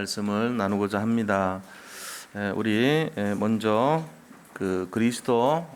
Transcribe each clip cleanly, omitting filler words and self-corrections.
말씀을 나누고자 합니다. 우리 먼저 그 그리스도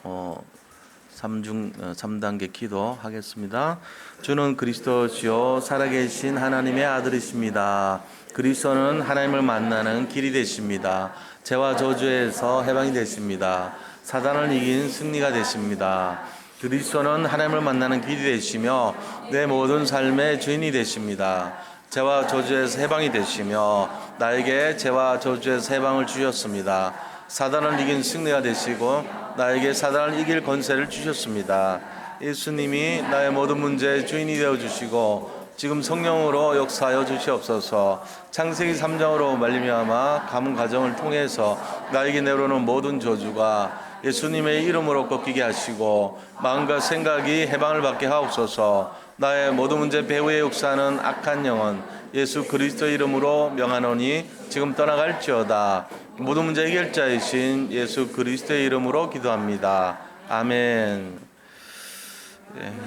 3단계 기도 하겠습니다. 주는 그리스도시요 살아계신 하나님의 아들이십니다. 그리스도는 하나님을 만나는 길이 되십니다. 죄와 저주에서 해방이 되십니다. 사단을 이긴 승리가 되십니다. 그리스도는 하나님을 만나는 길이 되시며 내 모든 삶의 주인이 되십니다. 죄와 저주에서 해방이 되시며 나에게 죄와 저주에서 해방을 주셨습니다. 사단을 이긴 승리가 되시고 나에게 사단을 이길 권세를 주셨습니다. 예수님이 나의 모든 문제의 주인이 되어주시고 지금 성령으로 역사하여 주시옵소서. 창세기 3장으로 말미암아 가문 가정을 통해서 나에게 내려오는 모든 저주가 예수님의 이름으로 꺾이게 하시고 마음과 생각이 해방을 받게 하옵소서. 나의 모든 문제 배후에 역사하는 악한 영혼 예수 그리스도 이름으로 명하노니 지금 떠나갈지어다. 모든 문제 해결자이신 예수 그리스도의 이름으로 기도합니다. 아멘.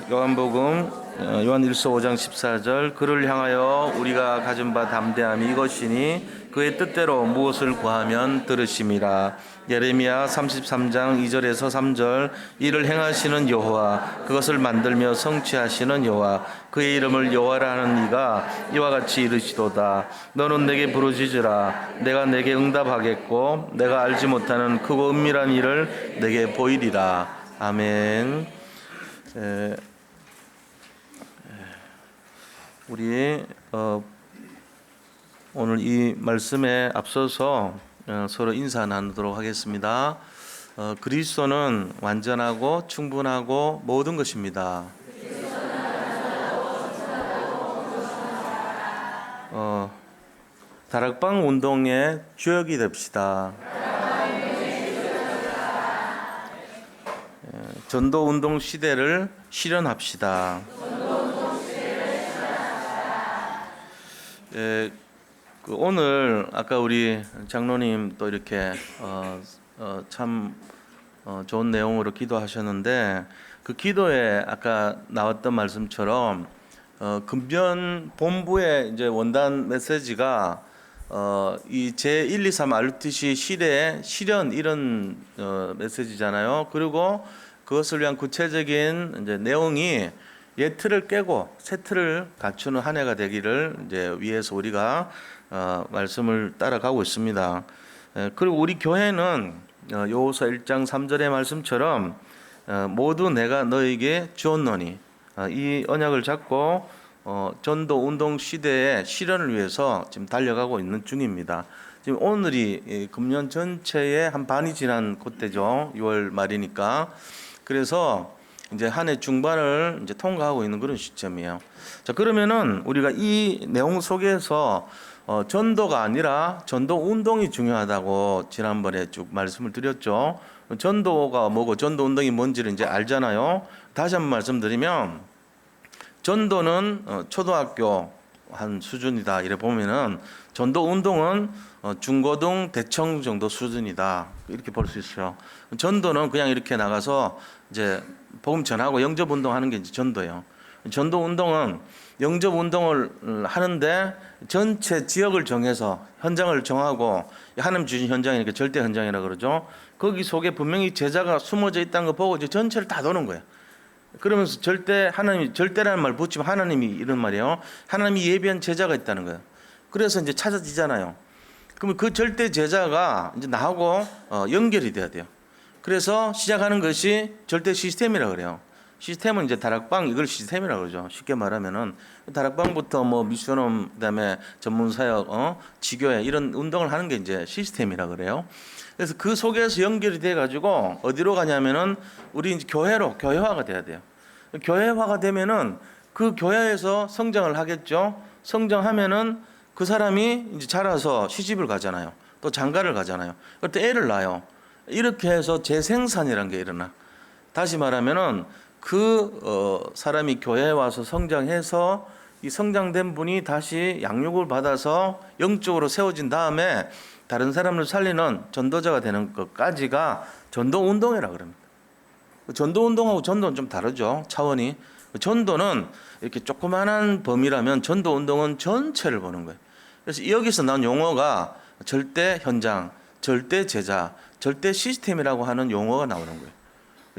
요한복음 요한 1서 5장 14절 그를 향하여 우리가 가진 바 담대함이 이것이니 그의 뜻대로 무엇을 구하면 들으심이라. 예레미야 33장 2절에서 3절 이를 행하시는 여호와 그것을 만들며 성취하시는 여호와 그의 이름을 여호와라 하는 이가 이와 같이 이르시도다. 너는 내게 부르짖으라. 내가 내게 응답하겠고 내가 알지 못하는 크고 은밀한 일을 내게 보이리라. 아멘. 우리 오늘 이 말씀에 앞서서 서로 인사 나누도록 하겠습니다. 그리스도는 완전하고 충분하고 모든 것입니다. 다락방 운동의 주역이 됩시다. 전도 운동 시대를 실현합시다. 오늘 아까 우리 장로님 또 이렇게 참 좋은 내용으로 기도하셨는데 그 기도에 아까 나왔던 말씀처럼 금변 본부의 이제 원단 메시지가 이 제1, 2, 3 RUTC 시대의 실현 이런 메시지잖아요. 그리고 그것을 위한 구체적인 이제 내용이 옛 틀을 깨고 새 틀을 갖추는 한 해가 되기를 이제 위해서 우리가 말씀을 따라가고 있습니다. 그리고 우리 교회는 요호서 1장 3절의 말씀처럼 모두 내가 너에게 주었노니 이 언약을 잡고 전도 운동 시대의 실현을 위해서 지금 달려가고 있는 중입니다. 지금 오늘이 금년 전체의 한 반이 지난 그때죠. 6월 말이니까. 그래서 이제 한 해 중반을 이제 통과하고 있는 그런 시점이에요. 자, 그러면은 우리가 이 내용 속에서 전도가 아니라 전도 운동이 중요하다고 지난번에 쭉 말씀을 드렸죠. 전도가 뭐고 전도 운동이 뭔지를 이제 알잖아요. 다시 한번 말씀드리면 전도는 초등학교 한 수준이다 이래 보면은 전도 운동은 중고등 대청 정도 수준이다 이렇게 볼 수 있어요. 전도는 그냥 이렇게 나가서 이제 복음 전하고 영접 운동하는 게 이제 전도예요. 전도 운동은 영접 운동을 하는데 전체 지역을 정해서 현장을 정하고 하나님 주신 현장이니까 절대 현장이라 그러죠. 거기 속에 분명히 제자가 숨어져 있다는 거 보고 이제 전체를 다 도는 거예요. 그러면서 절대 하나님이 절대라는 말 붙이면 하나님이 이런 말이에요. 하나님이 예비한 제자가 있다는 거예요. 그래서 이제 찾아지잖아요. 그러면 그 절대 제자가 이제 나하고 연결이 돼야 돼요. 그래서 시작하는 것이 절대 시스템이라 그래요. 시스템은 이제 다락방 이걸 시스템이라 그러죠. 쉽게 말하면은 다락방부터 뭐 미션홈 그다음에 전문사역 지교회 이런 운동을 하는 게 이제 시스템이라 그래요. 그래서 그 속에서 연결이 돼 가지고 어디로 가냐면은 우리 이제 교회화가 돼야 돼요. 교회화가 되면은 그 교회에서 성장을 하겠죠. 성장하면은 그 사람이 이제 자라서 시집을 가잖아요. 또 장가를 가잖아요. 그때 애를 낳아요. 이렇게 해서 재생산이라는 게 일어나. 다시 말하면은 그 사람이 교회에 와서 성장해서 이 성장된 분이 다시 양육을 받아서 영적으로 세워진 다음에 다른 사람을 살리는 전도자가 되는 것까지가 전도 운동이라고 그럽니다. 전도 운동하고 전도는 좀 다르죠. 차원이. 전도는 이렇게 조그만한 범위라면 전도 운동은 전체를 보는 거예요. 그래서 여기서 나온 용어가 절대 현장, 절대 제자, 절대 시스템이라고 하는 용어가 나오는 거예요.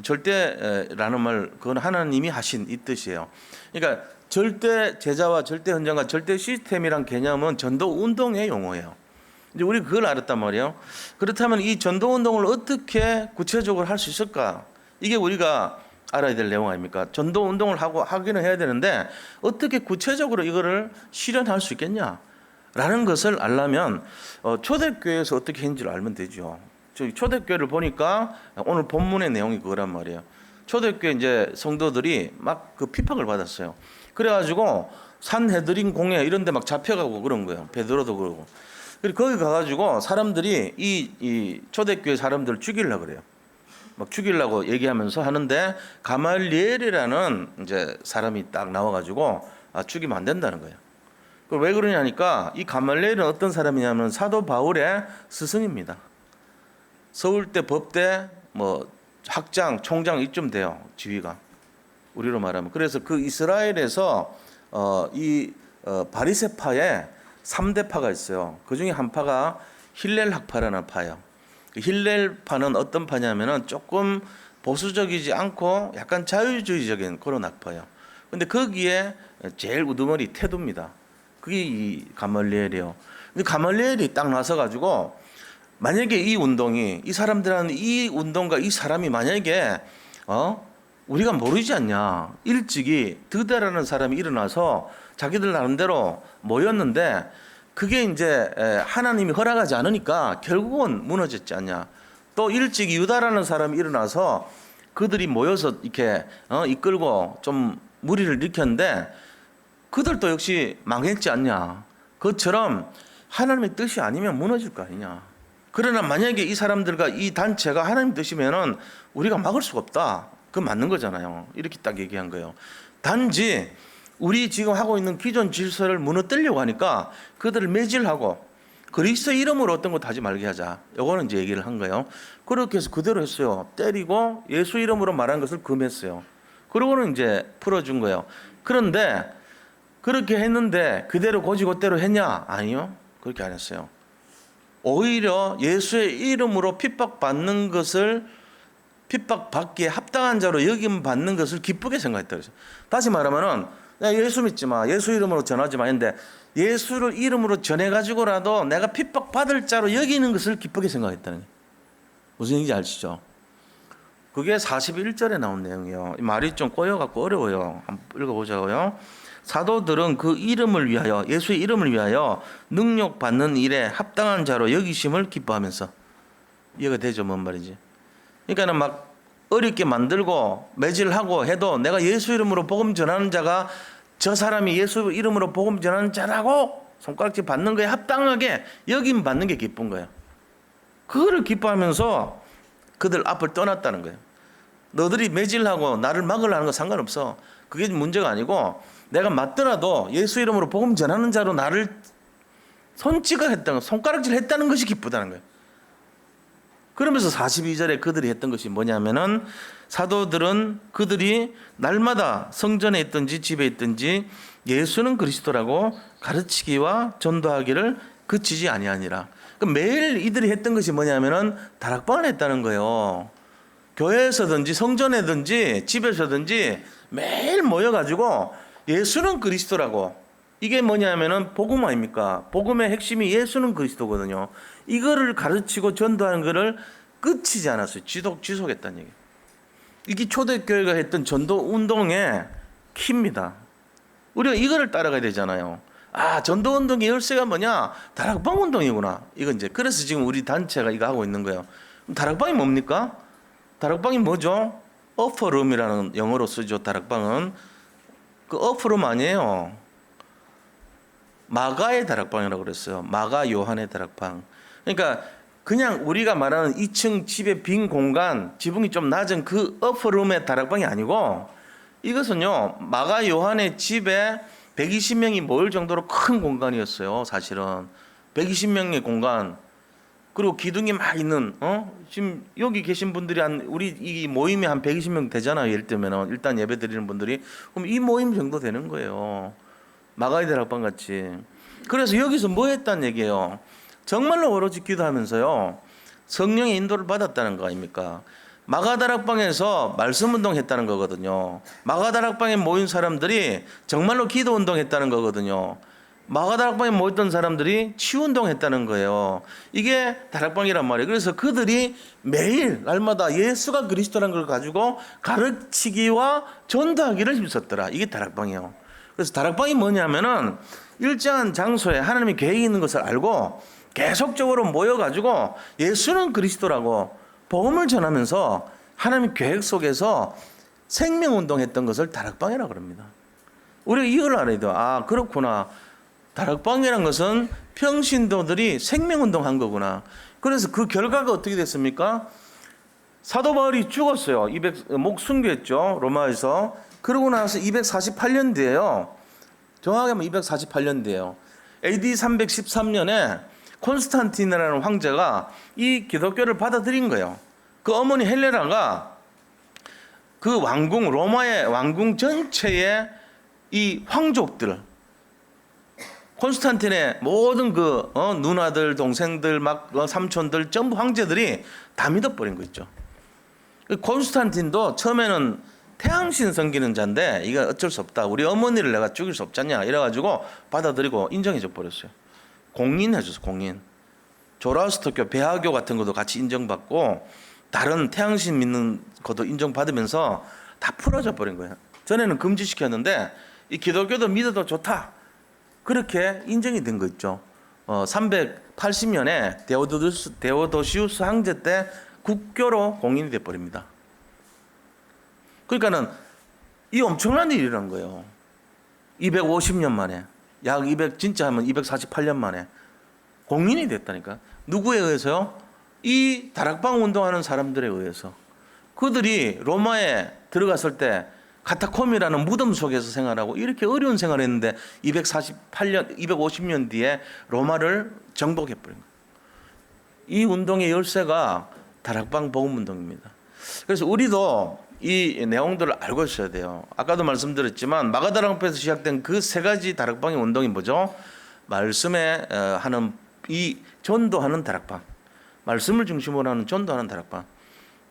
절대라는 말, 그건 하나님이 하신 이 뜻이에요. 그러니까 절대 제자와 절대 현장과 절대 시스템이란 개념은 전도 운동의 용어예요. 이제 우리 그걸 알았단 말이에요. 그렇다면 이 전도 운동을 어떻게 구체적으로 할 수 있을까? 이게 우리가 알아야 될 내용 아닙니까? 전도 운동을 하기는 해야 되는데 어떻게 구체적으로 이거를 실현할 수 있겠냐? 라는 것을 알려면 초대교회에서 어떻게 했는지를 알면 되죠. 저희 초대교회를 보니까 오늘 본문의 내용이 그거란 말이에요. 초대교회 이제 성도들이 막 그 핍박을 받았어요. 그래가지고 산헤드린 공회 이런 데 막 잡혀가고 그런 거예요. 베드로도 그러고. 그리고 거기 가가지고 사람들이 이 초대교회 사람들을 죽이려고 그래요. 막 죽이려고 얘기하면서 하는데 가말리엘이라는 이제 사람이 딱 나와가지고 죽이면 안 된다는 거예요. 왜 그러냐니까 이 가말리엘은 어떤 사람이냐면 사도 바울의 스승입니다. 서울대, 법대, 뭐 학장, 총장 이쯤 돼요. 지위가 우리로 말하면. 그래서 그 이스라엘에서 바리새파에 3대 파가 있어요. 그 중에 한 파가 힐렐 학파라는 파예요. 힐렐 파는 어떤 파냐면은 조금 보수적이지 않고 약간 자유주의적인 그런 학파예요. 근데 거기에 제일 우두머리 태도입니다. 그게 이 가말리엘이에요. 근데 가말리엘이 딱 나서 가지고 만약에 이 운동이 이 사람들은 이 운동과 이 사람이 만약에 우리가 모르지 않냐, 일찍이 드다라는 사람이 일어나서 자기들 나름대로 모였는데 그게 이제 하나님이 허락하지 않으니까 결국은 무너졌지 않냐. 또 일찍 유다라는 사람이 일어나서 그들이 모여서 이렇게 이끌고 좀 무리를 일으켰는데 그들도 역시 망했지 않냐. 그것처럼 하나님의 뜻이 아니면 무너질 거 아니냐. 그러나 만약에 이 사람들과 이 단체가 하나님 뜻이면은 우리가 막을 수가 없다. 그건 맞는 거잖아요. 이렇게 딱 얘기한 거예요. 단지 우리 지금 하고 있는 기존 질서를 무너뜨리려고 하니까 그들을 매질하고 그리스도 이름으로 어떤 것도 하지 말게 하자. 요거는 이제 얘기를 한 거예요. 그렇게 해서 그대로 했어요. 때리고 예수 이름으로 말한 것을 금했어요. 그러고는 이제 풀어준 거예요. 그런데 그렇게 했는데 그대로 고지고대로 했냐? 아니요. 그렇게 안 했어요. 오히려 예수의 이름으로 핍박받는 것을 핍박받기에 합당한 자로 여김 받는 것을 기쁘게 생각했다 그랬어요. 다시 말하면은 야, 예수 믿지 마. 예수 이름으로 전하지 마. 했는데 예수를 이름으로 전해가지고라도 내가 핍박받을 자로 여기는 것을 기쁘게 생각했다는 거예요. 무슨 얘기인지 아시죠? 그게 41절에 나온 내용이에요. 말이 좀 꼬여갖고 어려워요. 한번 읽어보자고요. 사도들은 그 이름을 위하여 예수의 이름을 위하여 능력받는 일에 합당한 자로 여기심을 기뻐하면서 이해가 되죠? 뭔 말인지. 그러니까는 막 어렵게 만들고 매질하고 해도 내가 예수 이름으로 복음 전하는 자가 저 사람이 예수 이름으로 복음 전하는 자라고 손가락질 받는 거에 합당하게 여김 받는 게 기쁜 거예요. 그거를 기뻐하면서 그들 앞을 떠났다는 거예요. 너들이 매질하고 나를 막으려는 거 상관없어. 그게 문제가 아니고 내가 맞더라도 예수 이름으로 복음 전하는 자로 나를 손찌가 했다는 거, 손가락질 했다는 것이 기쁘다는 거예요. 그러면서 42절에 그들이 했던 것이 뭐냐면은 사도들은 그들이 날마다 성전에 있든지 집에 있든지 예수는 그리스도라고 가르치기와 전도하기를 그치지 아니하니라. 매일 이들이 했던 것이 뭐냐면은 다락방을 했다는 거예요. 교회에서든지 성전에든지 집에서든지 매일 모여가지고 예수는 그리스도라고. 이게 뭐냐면은 복음 아닙니까? 복음의 핵심이 예수는 그리스도거든요. 이거를 가르치고 전도하는 것을 끝이지 않았어요. 지속했다는 얘기예요. 이게 초대교회가 했던 전도 운동의 키입니다. 우리가 이거를 따라가야 되잖아요. 아, 전도 운동의 열쇠가 뭐냐? 다락방 운동이구나. 이건 이제 그래서 지금 우리 단체가 이거 하고 있는 거예요. 다락방이 뭡니까? 다락방이 뭐죠? 어퍼룸이라는 영어로 쓰죠. 다락방은 그 어퍼룸 아니에요. 마가의 다락방이라고 그랬어요. 마가 요한의 다락방. 그러니까 그냥 우리가 말하는 2층 집의 빈 공간, 지붕이 좀 낮은 그 어퍼룸의 다락방이 아니고 이것은요, 마가 요한의 집에 120명이 모일 정도로 큰 공간이었어요. 사실은 120명의 공간. 그리고 기둥이 막 있는, 지금 여기 계신 분들이 우리 이 모임이 한 120명 되잖아요. 예를 들면 일단 예배 드리는 분들이. 그럼 이 모임 정도 되는 거예요. 마가의 다락방 같이. 그래서 여기서 뭐 했다는 얘기예요? 정말로 오로지 기도하면서요, 성령의 인도를 받았다는 거 아닙니까? 마가다락방에서 말씀 운동했다는 거거든요. 마가다락방에 모인 사람들이 정말로 기도 운동했다는 거거든요. 마가다락방에 모였던 사람들이 치유 운동했다는 거예요. 이게 다락방이란 말이에요. 그래서 그들이 매일 날마다 예수가 그리스도라는 걸 가지고 가르치기와 전도하기를 힘썼더라. 이게 다락방이에요. 그래서 다락방이 뭐냐면은 일정한 장소에 하나님의 계획이 있는 것을 알고 계속적으로 모여가지고 예수는 그리스도라고 복음을 전하면서 하나님의 계획 속에서 생명운동했던 것을 다락방이라고 합니다. 우리가 이걸 알아야 돼요. 아, 그렇구나. 다락방이라는 것은 평신도들이 생명운동한 거구나. 그래서 그 결과가 어떻게 됐습니까? 사도 바울이 죽었어요. 목 순교했죠. 로마에서. 그러고 나서 248년 뒤에요. 정확히 하면 248년 뒤에요. AD 313년에 콘스탄틴이라는 황제가 이 기독교를 받아들인 거예요. 그 어머니 헬레나가 그 왕궁, 로마의 왕궁 전체의 이 황족들, 콘스탄틴의 모든 그 누나들, 동생들, 막 삼촌들 전부 황제들이 다 믿어버린 거 있죠. 콘스탄틴도 처음에는 태양신 섬기는 자인데 이거 어쩔 수 없다. 우리 어머니를 내가 죽일 수 없잖냐 이래가지고 받아들이고 인정해줘 버렸어요. 공인해줘서 공인. 조라스터교, 배하교 같은 것도 같이 인정받고 다른 태양신 믿는 것도 인정받으면서 다 풀어져 버린 거예요. 전에는 금지시켰는데 이 기독교도 믿어도 좋다. 그렇게 인정이 된 거 있죠. 380년에 데오도시우스 황제 때 국교로 공인이 돼 버립니다. 그러니까는 이 엄청난 일이란 거예요. 250년 만에, 약 200, 진짜 하면 248년 만에 공인이 됐다니까. 누구에 의해서요? 이 다락방 운동하는 사람들에 의해서. 그들이 로마에 들어갔을 때 카타콤이라는 무덤 속에서 생활하고 이렇게 어려운 생활을 했는데 250년 뒤에 로마를 정복해버린 거예요. 이 운동의 열쇠가 다락방 복음 운동입니다. 그래서 우리도 이 내용들을 알고 있어야 돼요. 아까도 말씀드렸지만 마가다락방에서 시작된 그 세 가지 다락방의 운동이 뭐죠? 말씀에 하는 이 전도하는 다락방, 말씀을 중심으로 하는 전도하는 다락방.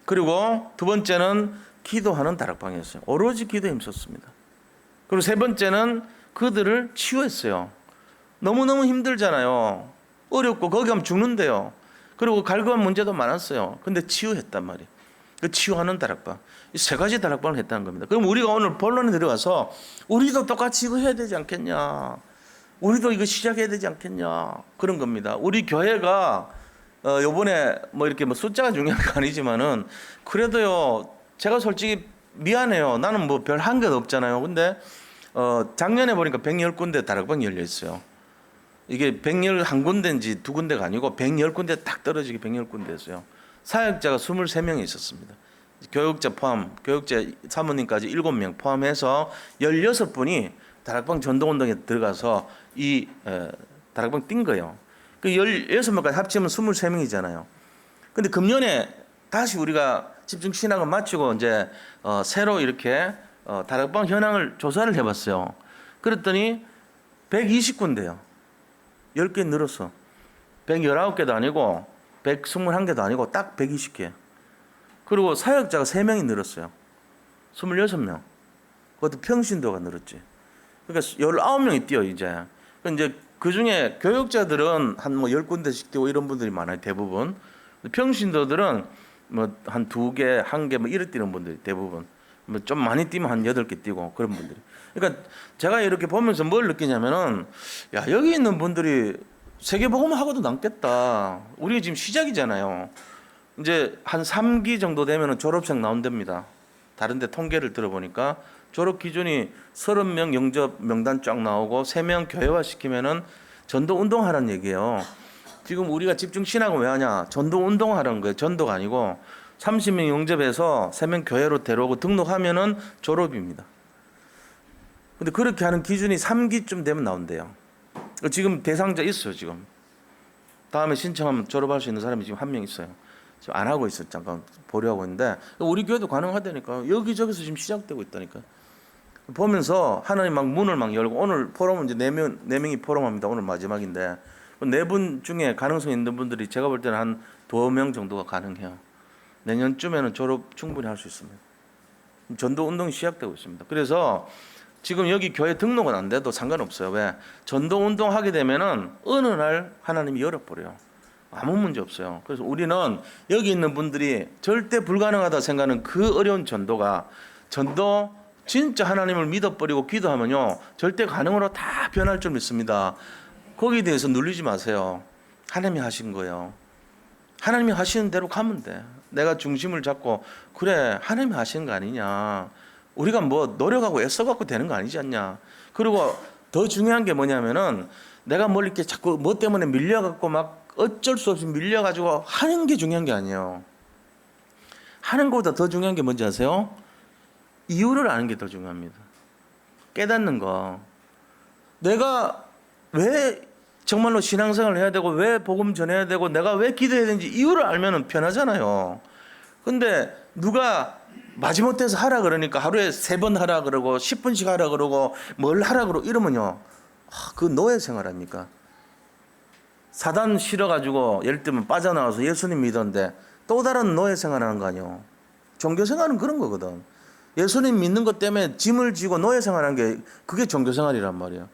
그리고 두 번째는 기도하는 다락방이었어요. 오로지 기도에 힘썼습니다. 그리고 세 번째는 그들을 치유했어요. 너무너무 힘들잖아요. 어렵고 거기 가면 죽는데요. 그리고 갈급한 문제도 많았어요. 근데 치유했단 말이에요. 그 치유하는 다락방. 이 세 가지 다락방을 했다는 겁니다. 그럼 우리가 오늘 본론에 들어가서 우리도 똑같이 이거 해야 되지 않겠냐. 우리도 이거 시작해야 되지 않겠냐. 그런 겁니다. 우리 교회가 요번에 뭐 이렇게 뭐 숫자가 중요한 거 아니지만은 그래도요, 제가 솔직히 미안해요. 나는 뭐 별 한 게 없잖아요. 근데 작년에 보니까 110군데 다락방이 열려 있어요. 이게 111군데인지 두 군데가 아니고 110군데 딱 떨어지게 110군데였어요. 사역자가 23명이 있었습니다. 교육자 포함, 교육자 사모님까지 7명 포함해서 16분이 다락방 전도운동에 들어가서 이 다락방 뛴 거예요. 그 16명까지 합치면 23명이잖아요. 근데 금년에 다시 우리가 집중 신학을 마치고 이제 새로 이렇게 다락방 현황을 조사를 해봤어요. 그랬더니 120군데요. 10개 늘었어. 119개도 아니고 121개도 아니고 딱 120개. 그리고 사역자가 3명이 늘었어요. 26명. 그것도 평신도가 늘었지. 그러니까 19명이 뛰어 이제. 이제 그 중에 교육자들은 한 뭐 10군데씩 뛰고 이런 분들이 많아요. 대부분. 평신도들은 뭐 한 2개, 1개 뭐 이렇게 뛰는 분들이 대부분. 뭐 좀 많이 뛰면 한 8개 뛰고 그런 분들이. 그러니까 제가 이렇게 보면서 뭘 느끼냐면은, 야, 여기 있는 분들이 세계복음하고도 남겠다. 우리 지금 시작이잖아요. 이제 한 3기 정도 되면은 졸업생 나온답니다. 다른 데 통계를 들어보니까 졸업 기준이 30명 영접 명단 쫙 나오고 3명 교회화 시키면은 전도 운동하라는 얘기예요. 지금 우리가 집중 신학을 왜 하냐? 전도 운동하라는 거예요. 전도가 아니고 30명 영접해서 3명 교회로 데려오고 등록하면은 졸업입니다. 근데 그렇게 하는 기준이 3기쯤 되면 나온대요. 지금 대상자 있어요, 지금. 다음에 신청하면 졸업할 수 있는 사람이 지금 1명 있어요. 지금 안 하고 있어요. 잠깐 보려고 했는데 우리 교회도 가능하다니까. 여기저기서 지금 시작되고 있다니까. 보면서 하나님 막 문을 막 열고, 오늘 포럼은 이제 네 명이 포럼합니다. 오늘 마지막인데 네 분 중에 가능성 있는 분들이 제가 볼 때는 한 2명 정도가 가능해요. 내년쯤에는 졸업 충분히 할 수 있습니다. 전도 운동이 시작되고 있습니다. 그래서 지금 여기 교회 등록은 안 돼도 상관없어요. 왜? 전도 운동 하게 되면은 어느 날 하나님이 열어버려요. 아무 문제 없어요. 그래서 우리는 여기 있는 분들이 절대 불가능하다 생각하는 그 어려운 전도 진짜 하나님을 믿어버리고 기도하면요 절대 가능으로 다 변할 줄 믿습니다. 거기에 대해서 눌리지 마세요. 하나님이 하신 거예요. 하나님이 하시는 대로 가면 돼. 내가 중심을 잡고 그래 하나님이 하시는 거 아니냐, 우리가 뭐 노력하고 애써갖고 되는 거 아니지 않냐. 그리고 더 중요한 게 뭐냐면은 내가 뭘 이렇게 자꾸 뭐 때문에 밀려갖고 막 어쩔 수 없이 밀려가지고 하는 게 중요한 게 아니에요. 하는 것보다 더 중요한 게 뭔지 아세요? 이유를 아는 게 더 중요합니다. 깨닫는 거. 내가 왜 정말로 신앙생활을 해야 되고 왜 복음 전해야 되고 내가 왜 기도해야 되는지 이유를 알면은 편하잖아요. 근데 누가 마지못해서 하라 그러니까 하루에 3번 하라 그러고 10분씩 하라 그러고 뭘 하라 그러고 이러면요, 그 노예 생활합니까? 사단 실어가지고 예를 들면 빠져나와서 예수님 믿었는데 또 다른 노예 생활하는 거 아니에요. 종교 생활은 그런 거거든. 예수님 믿는 것 때문에 짐을 지고 노예 생활하는 게 그게 종교 생활이란 말이에요.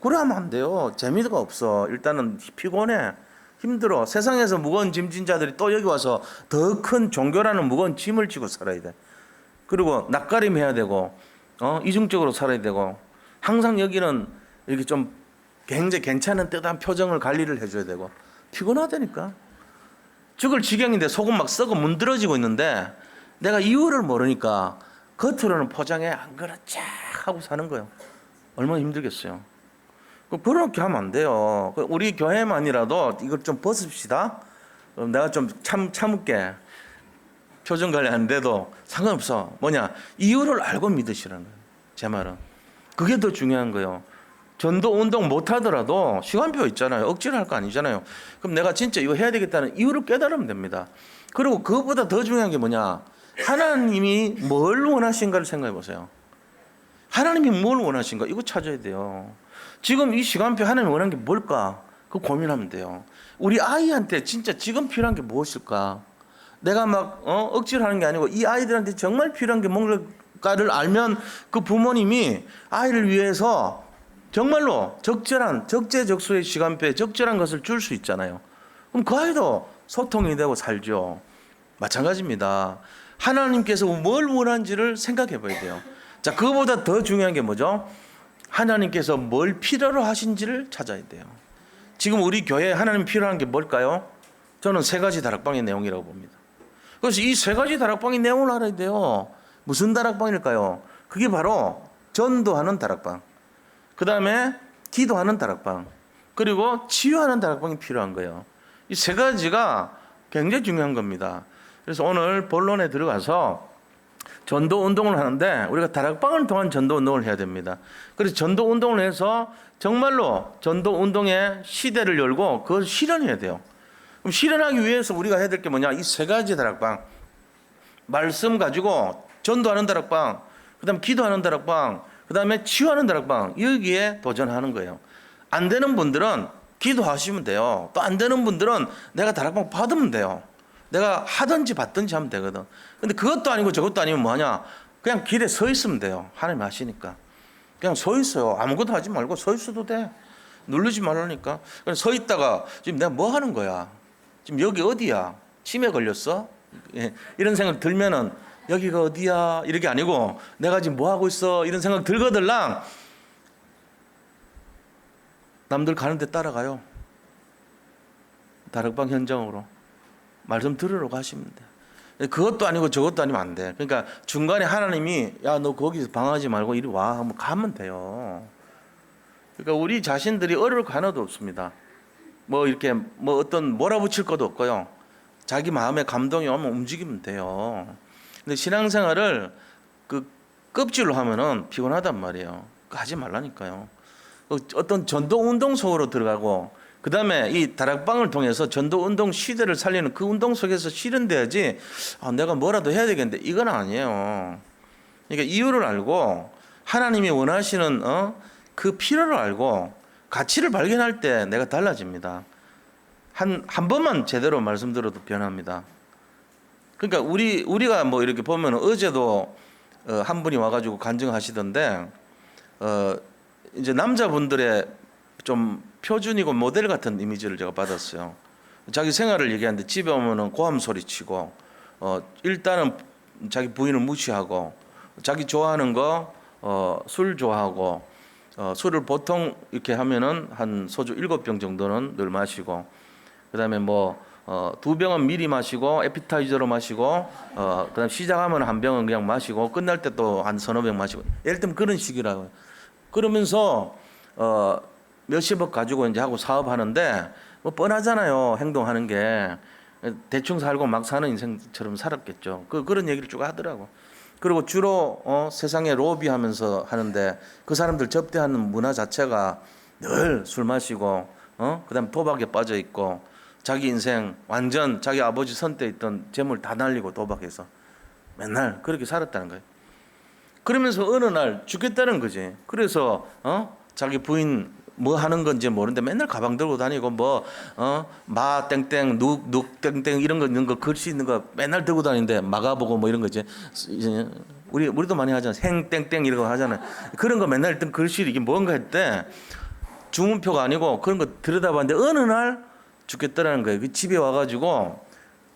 그래 하면 안 돼요. 재미가 없어. 일단은 피곤해. 힘들어. 세상에서 무거운 짐진 자들이 또 여기 와서 더 큰 종교라는 무거운 짐을 지고 살아야 돼. 그리고 낯가림 해야 되고, 이중적으로 살아야 되고, 항상 여기는 이렇게 좀 굉장히 괜찮은 뜨뜻한 표정을 관리를 해줘야 되고, 피곤하다니까. 죽을 지경인데 속은 막 썩어 문드러지고 있는데, 내가 이유를 모르니까 겉으로는 포장해 안 그렇지 하고 사는 거예요. 얼마나 힘들겠어요. 그렇게 하면 안 돼요. 우리 교회만이라도 이걸 좀 벗읍시다. 내가 좀 참을게. 표정 관리 안 돼도 상관없어. 뭐냐? 이유를 알고 믿으시라는 거예요. 제 말은. 그게 더 중요한 거예요. 전도 운동 못 하더라도 시간표 있잖아요. 억지로 할 거 아니잖아요. 그럼 내가 진짜 이거 해야 되겠다는 이유를 깨달으면 됩니다. 그리고 그것보다 더 중요한 게 뭐냐? 하나님이 뭘 원하신가를 생각해 보세요. 하나님이 뭘 원하신가? 이거 찾아야 돼요. 지금 이 시간표 하나님이 원하는 게 뭘까? 그거 고민하면 돼요. 우리 아이한테 진짜 지금 필요한 게 무엇일까? 내가 막 억지로 하는 게 아니고 이 아이들한테 정말 필요한 게 뭔가를 알면 그 부모님이 아이를 위해서 정말로 적재적소의 시간표에 적절한 것을 줄 수 있잖아요. 그럼 그 아이도 소통이 되고 살죠. 마찬가지입니다. 하나님께서 뭘 원하는지를 생각해 봐야 돼요. 자, 그거보다 더 중요한 게 뭐죠? 하나님께서 뭘 필요로 하신지를 찾아야 돼요. 지금 우리 교회에 하나님 필요한 게 뭘까요? 저는 3가지 다락방의 내용이라고 봅니다. 그래서 이 3가지 다락방의 내용을 알아야 돼요. 무슨 다락방일까요? 그게 바로 전도하는 다락방, 그 다음에 기도하는 다락방, 그리고 치유하는 다락방이 필요한 거예요. 이 3가지가 굉장히 중요한 겁니다. 그래서 오늘 본론에 들어가서 전도 운동을 하는데 우리가 다락방을 통한 전도 운동을 해야 됩니다. 그래서 전도 운동을 해서 정말로 전도 운동의 시대를 열고 그걸 실현해야 돼요. 그럼 실현하기 위해서 우리가 해야 될 게 뭐냐? 이 3가지 다락방, 말씀 가지고 전도하는 다락방, 그 다음에 기도하는 다락방, 그 다음에 치유하는 다락방, 여기에 도전하는 거예요. 안 되는 분들은 기도하시면 돼요. 또 안 되는 분들은 내가 다락방 받으면 돼요. 내가 하든지 받든지 하면 되거든. 근데 그것도 아니고 저것도 아니면 뭐하냐? 그냥 길에 서 있으면 돼요. 하나님 아시니까. 그냥 서 있어요. 아무것도 하지 말고 서 있어도 돼. 누르지 말라니까. 그냥 서 있다가 지금 내가 뭐 하는 거야? 지금 여기 어디야? 치매 걸렸어? 예. 이런 생각 들면은 여기가 어디야? 이렇게 아니고 내가 지금 뭐 하고 있어? 이런 생각 들거들랑 남들 가는 데 따라가요. 다락방 현장으로. 말씀 들으러 가시면 돼. 그것도 아니고 저것도 아니면 안 돼. 그러니까 중간에 하나님이 야, 너 거기서 방하지 말고 이리 와 하면 가면 돼요. 그러니까 우리 자신들이 어려울 거 하나도 없습니다. 뭐 이렇게 뭐 어떤 몰아붙일 것도 없고요. 자기 마음에 감동이 오면 움직이면 돼요. 근데 신앙생활을 그 껍질로 하면은 피곤하단 말이에요. 하지 말라니까요. 어떤 전도 운동 속으로 들어가고 그 다음에 이 다락방을 통해서 전도 운동 시대를 살리는 그 운동 속에서 실현돼야지 내가 뭐라도 해야 되겠는데 이건 아니에요. 그러니까 이유를 알고 하나님이 원하시는 그 필요를 알고 가치를 발견할 때 내가 달라집니다. 한 번만 제대로 말씀드려도 변합니다. 그러니까 우리가 뭐 이렇게 보면 어제도 한 분이 와가지고 간증하시던데 이제 남자분들의 좀 표준이고 모델 같은 이미지를 제가 받았어요. 자기 생활을 얘기하는데 집에 오면은 고함 소리치고 일단은 자기 부인을 무시하고 자기 좋아하는 거 술 좋아하고 술을 보통 이렇게 하면은 한 소주 7병 정도는 늘 마시고 그다음에 뭐 2병은 미리 마시고 에피타이저로 마시고 그다음 시작하면 한 병은 그냥 마시고 끝날 때 또 한 서너 병 마시고 예를 들면 그런 식이라고요. 그러면서 몇십억 가지고 이제 하고 사업하는데 뭐 뻔하잖아요. 행동하는 게 대충 살고 막 사는 인생처럼 살았겠죠. 그런 얘기를 쭉 하더라고. 그리고 주로 세상에 로비하면서 하는데 그 사람들 접대하는 문화 자체가 늘 술 마시고 그다음 도박에 빠져 있고 자기 인생 완전 자기 아버지 선 때 있던 재물 다 날리고 도박해서 맨날 그렇게 살았다는 거예요. 그러면서 어느 날 죽겠다는 거지. 그래서 자기 부인 뭐 하는 건지 모르는데 맨날 가방 들고 다니고 마 땡땡 눅 땡땡 이런 거 글씨 있는 거 맨날 들고 다니는데 막아보고 뭐 이런 거지. 우리도 많이 하잖아. 생 땡땡 이런 거 하잖아. 그런 거 맨날 있던 글씨 이게 뭔가 했대. 주문표가 아니고 그런 거 들여다봤는데 어느 날 죽겠다라는 거예요. 그 집에 와가지고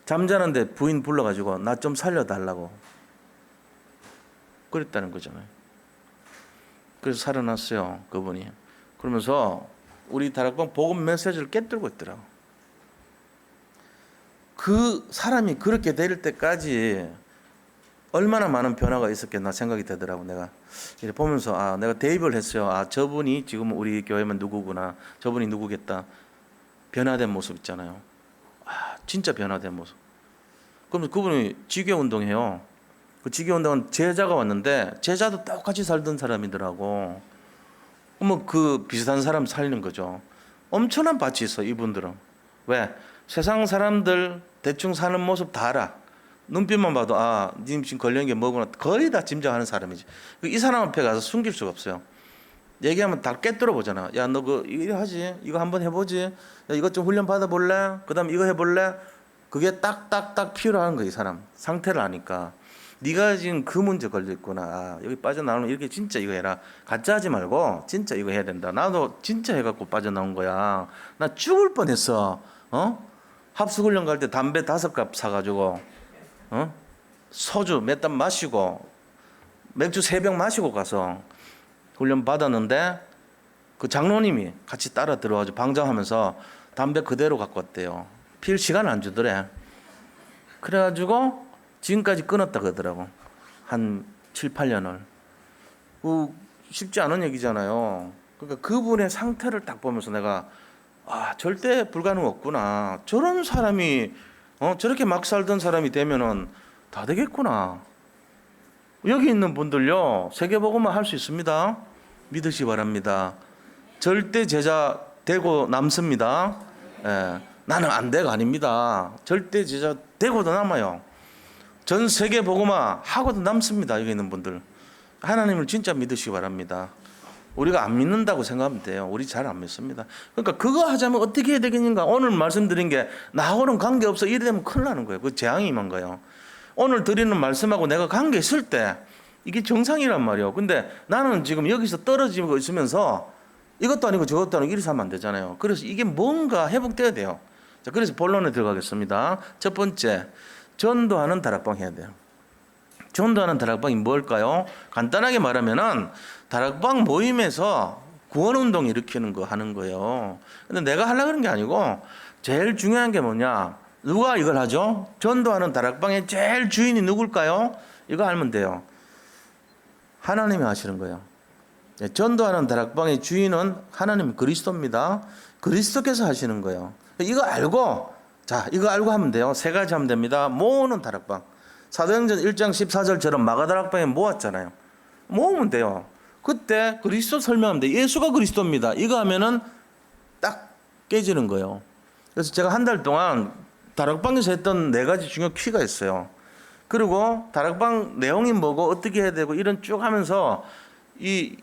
잠자는데 부인 불러가지고 나 좀 살려달라고 그랬다는 거잖아요. 그래서 살아났어요, 그분이. 그러면서 우리 다락방 복음 메시지를 깨뜨리고 있더라고. 그 사람이 그렇게 될 때까지 얼마나 많은 변화가 있었겠나 생각이 되더라고. 내가 이렇게 보면서 내가 대입을 했어요. 저분이 지금 우리 교회면 누구구나. 저분이 누구겠다. 변화된 모습 있잖아요. 진짜 변화된 모습. 그럼 그분이 지교 운동해요. 그 지교 운동은 제자가 왔는데 제자도 똑같이 살던 사람이더라고. 그러면 그 비슷한 사람 살리는 거죠. 엄청난 밭이 있어 이분들은. 왜? 세상 사람들 대충 사는 모습 다 알아. 눈빛만 봐도 님 지금 걸린 게 뭐구나 거의 다 짐작하는 사람이지. 이 사람 앞에 가서 숨길 수가 없어요. 얘기하면 다 깨뚫어 보잖아. 야, 너 이거 하지? 이거 한번 해보지? 야, 이것 좀 훈련 받아볼래? 그 다음 이거 해볼래? 그게 딱딱딱 필요한 거야, 이 사람. 상태를 아니까. 네가 지금 그 문제 걸려 있구나. 여기 빠져나오면 이렇게 진짜 이거 해라. 가짜 하지 말고 진짜 이거 해야 된다. 나도 진짜 해갖고 빠져나온 거야. 나 죽을 뻔했어. 합숙훈련 갈 때 담배 5갑 사가지고 소주 몇 잔 마시고 맥주 3병 마시고 가서 훈련 받았는데 그 장로님이 같이 따라 들어와서 방장하면서 담배 그대로 갖고 왔대요. 필 시간을 안 주더래. 그래가지고 지금까지 끊었다 그러더라고. 한 7, 8년을. 쉽지 않은 얘기잖아요. 그러니까 그분의 상태를 딱 보면서 내가 절대 불가능 없구나. 저런 사람이 저렇게 막 살던 사람이 되면은 다 되겠구나. 여기 있는 분들요, 세계복음화 할 수 있습니다. 믿으시 바랍니다. 절대 제자 되고 남습니다. 나는 안 돼가 아닙니다. 절대 제자 되고도 남아요. 전 세계 복음화 하고도 남습니다. 여기 있는 분들. 하나님을 진짜 믿으시기 바랍니다. 우리가 안 믿는다고 생각하면 돼요. 우리 잘 안 믿습니다. 그러니까 그거 하자면 어떻게 해야 되겠는가? 오늘 말씀드린 게 나하고는 관계없어. 이래 되면 큰일 나는 거예요. 그 재앙이 임한 거예요. 오늘 드리는 말씀하고 내가 관계 있을 때 이게 정상이란 말이에요. 근데 나는 지금 여기서 떨어지고 있으면서 이것도 아니고 저것도 아니고 이래서 하면 안 되잖아요. 그래서 이게 뭔가 회복돼야 돼요. 자, 그래서 본론에 들어가겠습니다. 첫 번째, 전도하는 다락방 해야 돼요. 전도하는 다락방이 뭘까요? 간단하게 말하면은 다락방 모임에서 구원운동 일으키는 거 하는 거예요. 근데 내가 하려고 그런 게 아니고 제일 중요한 게 뭐냐? 누가 이걸 하죠? 전도하는 다락방의 제일 주인이 누굴까요? 이거 알면 돼요. 하나님이 하시는 거예요. 전도하는 다락방의 주인은 하나님 그리스도입니다. 그리스도께서 하시는 거예요. 이거 알고 하면 돼요. 3가지 하면 됩니다. 모으는 다락방. 사도행전 1장 14절처럼 마가다락방에 모았잖아요. 모으면 돼요. 그때 그리스도 설명하면 돼요. 예수가 그리스도입니다. 이거 하면은 딱 깨지는 거예요. 그래서 제가 한 달 동안 다락방에서 했던 4가지 중요한 키가 있어요. 그리고 다락방 내용이 뭐고 어떻게 해야 되고 이런 쭉 하면서 이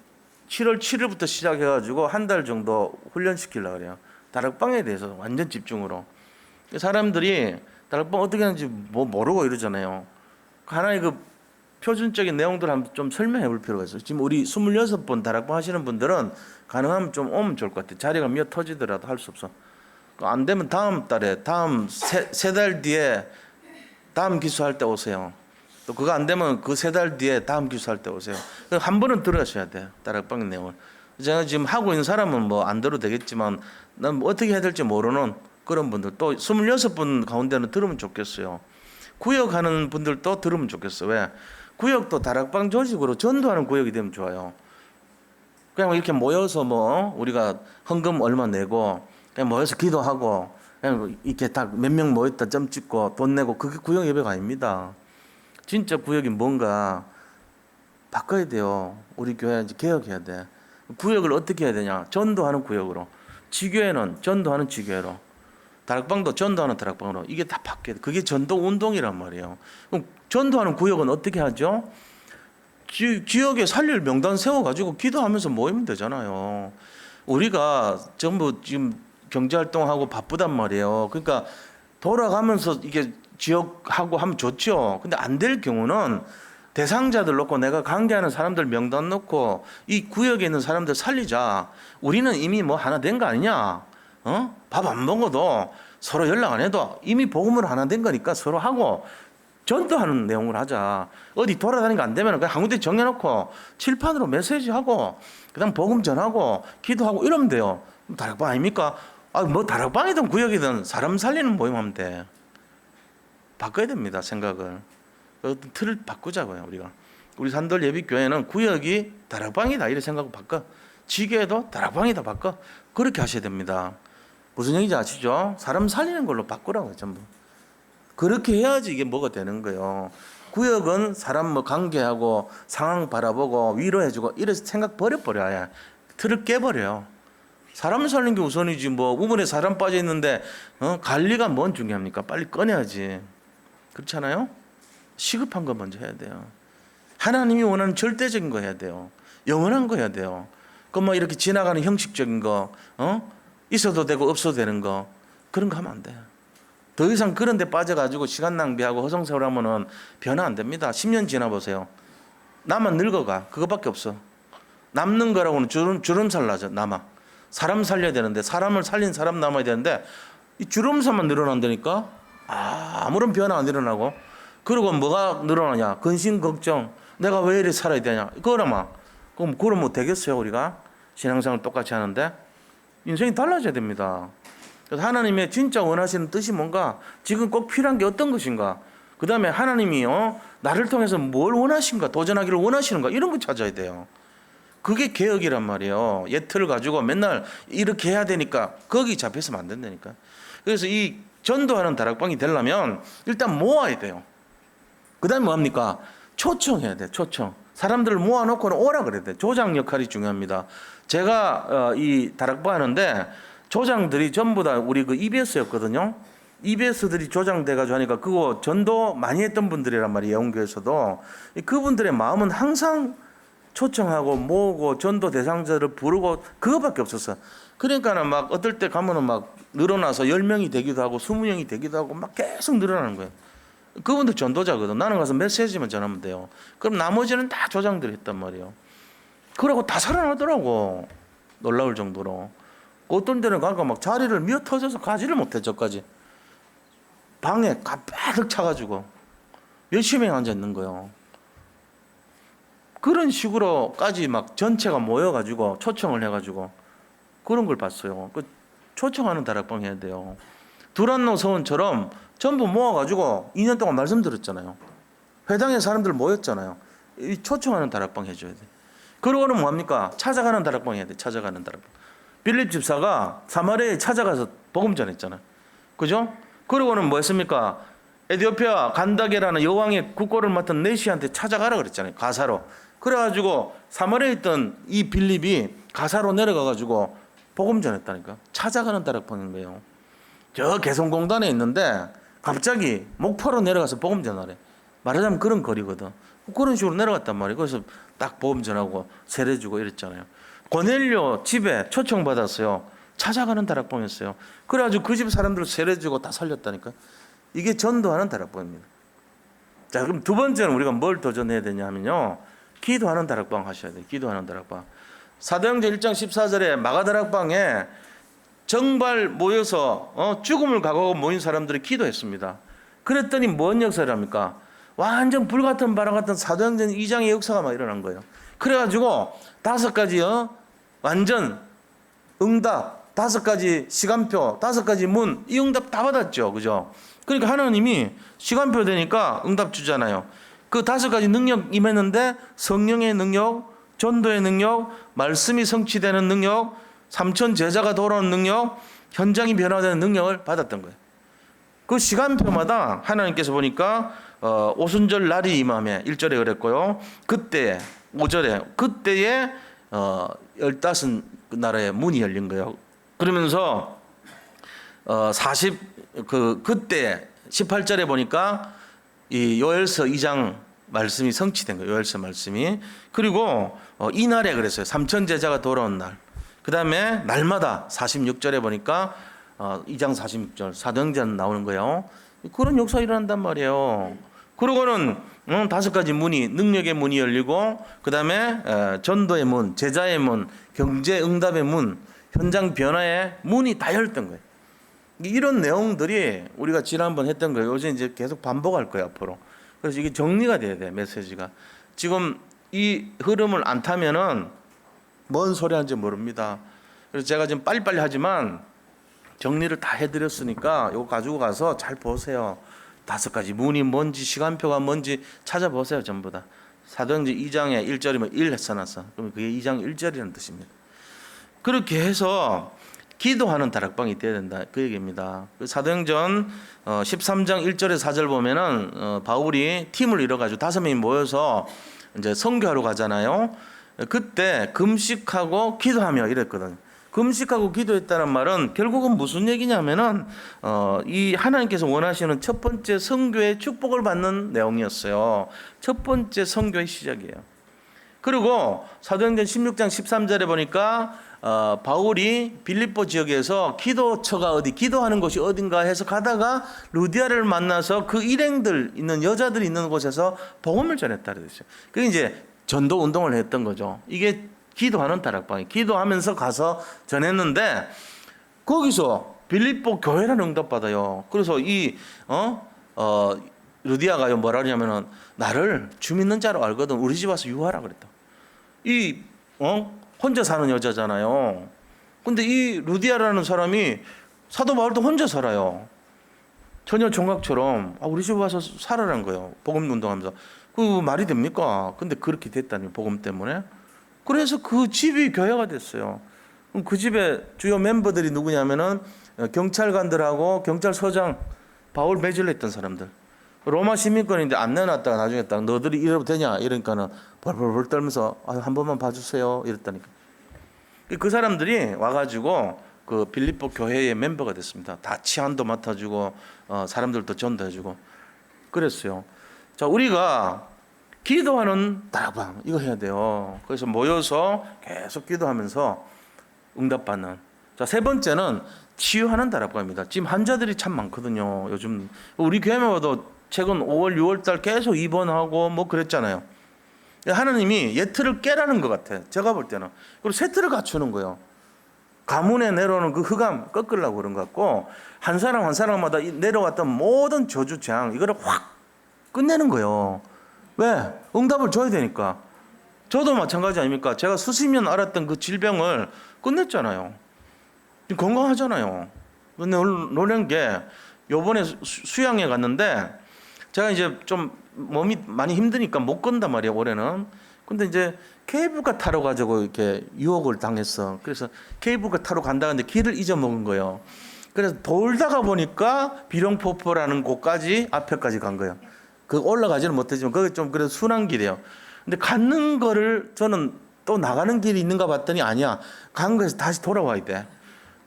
7월 7일부터 시작해가지고 한 달 정도 훈련시키려고 그래요. 다락방에 대해서 완전 집중으로. 사람들이 다락방 어떻게 하는지 뭐 모르고 이러잖아요. 하나의 그 표준적인 내용들을 한번 좀 설명해 볼 필요가 있어요. 지금 우리 26번 다락방 하시는 분들은 가능하면 좀 오면 좋을 것 같아요. 자리가 미어 터지더라도 할 수 없어. 안 되면 다음 달에, 다음 세 달 뒤에 다음 기수할 때 오세요. 또 그거 안 되면 그 세 달 뒤에 다음 기수할 때 오세요. 한 번은 들으셔야 돼요. 다락방 내용을. 제가 지금 하고 있는 사람은 뭐 안 들어도 되겠지만 난 뭐 어떻게 해야 될지 모르는 그런 분들 또 26분 가운데는 들으면 좋겠어요. 구역하는 분들도 들으면 좋겠어요. 왜? 구역도 다락방 조직으로 전도하는 구역이 되면 좋아요. 그냥 이렇게 모여서 뭐 우리가 헌금 얼마 내고 그냥 모여서 기도하고 그냥 이렇게 다 몇 명 모였다 점 찍고 돈 내고 그게 구역 예배가 아닙니다. 진짜 구역이 뭔가 바꿔야 돼요. 우리 교회 이제 개혁해야 돼. 구역을 어떻게 해야 되냐? 전도하는 구역으로. 지교회는 전도하는 지교회로. 다락방도 전도하는 다락방으로. 이게 다 바뀌어야 돼. 그게 전도 운동이란 말이에요. 그럼 전도하는 구역은 어떻게 하죠? 지역에 살릴 명단 세워가지고 기도하면서 모이면 되잖아요. 우리가 전부 지금 경제활동하고 바쁘단 말이에요. 그러니까 돌아가면서 이게 지역하고 하면 좋죠. 근데 안 될 경우는 대상자들 놓고 내가 관계하는 사람들 명단 놓고 이 구역에 있는 사람들 살리자. 우리는 이미 뭐 하나 된 거 아니냐? 밥 안 먹어도 서로 연락 안 해도 이미 복음으로 하나 된 거니까 서로 하고 전도하는 내용을 하자. 어디 돌아다니는 거 안 되면 그냥 한 군데 정해놓고 칠판으로 메시지하고 그다음 복음 전하고 기도하고 이러면 돼요. 다락방 아닙니까? 뭐 다락방이든 구역이든 사람 살리는 모임하면 돼. 바꿔야 됩니다. 생각을. 어떤 틀을 바꾸자고요. 우리가. 우리 산돌 예비교회는 구역이 다락방이다 이렇게 생각을 바꿔. 지교회도 다락방이다 바꿔. 그렇게 하셔야 됩니다. 무슨 얘기인지 아시죠? 사람 살리는 걸로 바꾸라고요. 전부. 그렇게 해야지 이게 뭐가 되는 거예요. 구역은 사람 뭐 관계하고 상황 바라보고 위로해주고 이런 생각 버려버려야 틀을 깨버려요. 사람 살리는 게 우선이지 뭐 우물에 사람 빠져 있는데 관리가 뭔 중요합니까? 빨리 꺼내야지. 그렇잖아요? 시급한 거 먼저 해야 돼요. 하나님이 원하는 절대적인 거 해야 돼요. 영원한 거 해야 돼요. 그 뭐 이렇게 지나가는 형식적인 거, 있어도 되고 없어도 되는 거 그런 거 하면 안 돼요. 더 이상 그런 데 빠져가지고 시간 낭비하고 허송세월하면은 변화 안 됩니다. 10년 지나보세요. 나만 늙어가. 그거밖에 없어. 남는 거라고는 주름살 나죠. 남아. 사람 살려야 되는데 사람을 살린 사람 남아야 되는데 이 주름살만 늘어난다니까. 아무런 변화 안 일어나고. 그리고 뭐가 늘어나냐? 근심 걱정. 내가 왜 이렇게 살아야 되냐? 그러면 그럼 뭐 되겠어요 우리가? 신앙생활 똑같이 하는데 인생이 달라져야 됩니다. 그래서 하나님의 진짜 원하시는 뜻이 뭔가, 지금 꼭 필요한 게 어떤 것인가, 그 다음에 하나님이 나를 통해서 뭘 원하신가, 도전하기를 원하시는가, 이런 거 찾아야 돼요. 그게 개혁이란 말이에요. 예틀을 가지고 맨날 이렇게 해야 되니까 거기 잡혀서는 안 된다니까. 그래서 이 전도하는 다락방이 되려면 일단 모아야 돼요. 그 다음에 뭐합니까? 초청해야 돼. 초청. 사람들을 모아놓고는 오라 그래야 돼. 조장 역할이 중요합니다. 제가 이 다락방 하는데 조장들이 전부 다 우리 그 EBS였거든요. EBS들이 조장돼가지고 하니까 그거 전도 많이 했던 분들이란 말이에요. 영교에서도. 그분들의 마음은 항상 초청하고 모으고 전도 대상자를 부르고 그거밖에 없었어. 그러니까는 막 어떨 때 가면은 막 늘어나서 10명이 되기도 하고 20명이 되기도 하고 막 계속 늘어나는 거예요. 그분들 전도자거든. 나는 가서 메시지만 전하면 돼요. 그럼 나머지는 다 조장들이 했단 말이에요. 그러고 다 살아나더라고. 놀라울 정도로. 어떤 데는 가니까 막 자리를 미어 터져서 가지를 못해. 저까지 방에 가득 차가지고 몇십 명 앉아 있는 거예요. 그런 식으로까지 막 전체가 모여가지고 초청을 해가지고 그런 걸 봤어요. 그 초청하는 다락방 해야 돼요. 두란노 서원처럼 전부 모아가지고 2년 동안 말씀 들었잖아요. 회당에 사람들 모였잖아요. 이 초청하는 다락방 해줘야 돼. 그러고는 뭐합니까? 찾아가는 다락방 해야 돼. 찾아가는 다락방. 빌립 집사가 사마리아에 찾아가서 복음 전했잖아요. 그죠? 그러고는 뭐 했습니까? 에티오피아 간다게라는 여왕의 국고를 맡은 네시한테 찾아가라 그랬잖아요. 가사로. 그래가지고 사마리아에 있던 이 빌립이 가사로 내려가가지고 복음 전했다니까. 찾아가는 다락방인 거예요. 저 개성공단에 있는데 갑자기 목포로 내려가서 복음 전하래. 말하자면 그런 거리거든. 그런 식으로 내려갔단 말이에요. 그래서 딱 보험 전하고 세례주고 이랬잖아요. 고넬료 집에 초청받았어요. 찾아가는 다락방이었어요. 그래가지고 그 집 사람들 세례주고 다 살렸다니까. 이게 전도하는 다락방입니다. 자, 그럼 두 번째는 우리가 뭘 도전해야 되냐 하면요, 기도하는 다락방 하셔야 돼요. 기도하는 다락방. 사도행전 1장 14절에 마가다락방에 정발 모여서 죽음을 각오하고 모인 사람들이 기도했습니다. 그랬더니 뭔 역사를 합니까? 완전 불같은 바람 같은 사도행전 2장의 역사가 막 일어난 거예요. 그래가지고 5가지 완전 응답, 5가지 시간표, 5가지 문, 이 응답 다 받았죠. 그죠? 그러니까 하나님이 시간표 되니까 응답 주잖아요. 그 5가지 능력 임했는데 성령의 능력, 전도의 능력, 말씀이 성취되는 능력, 3천 제자가 돌아오는 능력, 현장이 변화되는 능력을 받았던 거예요. 그 시간표마다 하나님께서 보니까 오순절 날이 임함에 1절에 그랬고요. 그때에 5절에 그때에 15나라의 문이 열린 거예요. 그러면서 그때 18절에 보니까 이 요엘서 2장 말씀이 성취된 거예요. 요엘서 말씀이. 그리고 이날에 그랬어요. 3천 제자가 돌아온 날. 그 다음에 날마다 46절에 보니까 2장 46절 사도행전 나오는 거예요. 그런 역사 일어난단 말이에요. 그러고는 5가지 문이, 능력의 문이 열리고, 그 다음에 전도의 문, 제자의 문, 경제 응답의 문, 현장 변화의 문이 다 열렸던 거예요. 이런 내용들이 우리가 지난번 했던 거예요. 요즘 이제 계속 반복할 거예요, 앞으로. 그래서 이게 정리가 돼야 돼, 메시지가. 지금 이 흐름을 안 타면은 뭔 소리 하는지 모릅니다. 그래서 제가 지금 빨리빨리 하지만 정리를 다 해드렸으니까 이거 가지고 가서 잘 보세요. 5가지 문이 뭔지, 시간표가 뭔지 찾아보세요. 전부 다. 사도행전 2장에 1절이면 1 써놨어. 그러면 그게 2장 1절이라는 뜻입니다. 그렇게 해서 기도하는 다락방이 돼야 된다, 그 얘기입니다. 사도행전 13장 1절에서 4절 보면은 바울이 팀을 이뤄가지고 5명이 모여서 이제 선교하러 가잖아요. 그때 금식하고 기도하며 이랬거든요. 금식하고 기도했다는 말은 결국은 무슨 얘기냐면은 이 하나님께서 원하시는 첫 번째 선교의 축복을 받는 내용이었어요. 첫 번째 선교의 시작이에요. 그리고 사도행전 16장 13절에 보니까 바울이 빌립보 지역에서 기도처가 기도하는 곳이 어딘가 해서 가다가 루디아를 만나서 그 일행들 있는 여자들이 있는 곳에서 복음을 전했다 그랬어요. 그게 이제 전도 운동을 했던 거죠. 이게 기도하는 다락방이, 기도하면서 가서 전했는데 거기서 빌립보 교회라는 응답 받아요. 그래서 이 루디아가 뭐라 그러냐면은 나를 주 믿는 자로 알거든. 우리 집 와서 유하라 그랬다. 이 혼자 사는 여자잖아요. 근데 이 루디아라는 사람이 사도 바울도 혼자 살아요. 전혀 총각처럼 우리 집 와서 살아라는 거예요. 복음 운동하면서. 그 말이 됩니까? 근데 그렇게 됐다니, 복음 때문에. 그래서 그 집이 교회가 됐어요. 그럼 그 집의 주요 멤버들이 누구냐면은 경찰관들하고 경찰서장, 바울 매질러 했던 사람들. 로마 시민권인데 안 내놨다가 나중에 딱 너들이 이래도 되냐 이러니까는 벌벌벌 떨면서 한 번만 봐주세요 이랬다니까. 그 사람들이 와가지고 그 빌립보 교회의 멤버가 됐습니다. 다 치안도 맡아주고 사람들도 전도해주고 그랬어요. 자, 우리가 기도하는 다락방 이거 해야 돼요. 그래서 모여서 계속 기도하면서 응답받는. 자, 3번째는 치유하는 다락방입니다. 지금 환자들이 참 많거든요. 요즘 우리 교회만 봐도 최근 5월, 6월 달 계속 입원하고 뭐 그랬잖아요. 하나님이 예틀을 깨라는 것 같아. 제가 볼 때는. 그리고 새 틀을 갖추는 거예요. 가문에 내려오는 그 흑암 꺾으려고 그런 것 같고, 한 사람 한 사람마다 내려왔던 모든 저주 재앙 이거를 확 끝내는 거예요. 왜? 응답을 줘야 되니까. 저도 마찬가지 아닙니까? 제가 수십 년 알았던 그 질병을 끝냈잖아요. 건강하잖아요. 근데 놀란 게 요번에 수양에 갔는데 제가 이제 좀 몸이 많이 힘드니까 못 건단 말이에요, 올해는. 근데 이제 케이블카 타러 가지고 이렇게 유혹을 당했어. 그래서 케이블카 타러 간다는데 길을 잊어먹은 거예요. 그래서 돌다가 보니까 비룡포포라는 곳까지 앞에까지 간 거예요. 그 올라가지는 못했지만 거기 좀 그래도 순한 길이에요. 근데 가는 거를 저는 또 나가는 길이 있는가 봤더니 아니야. 간 거에서 다시 돌아와야 돼.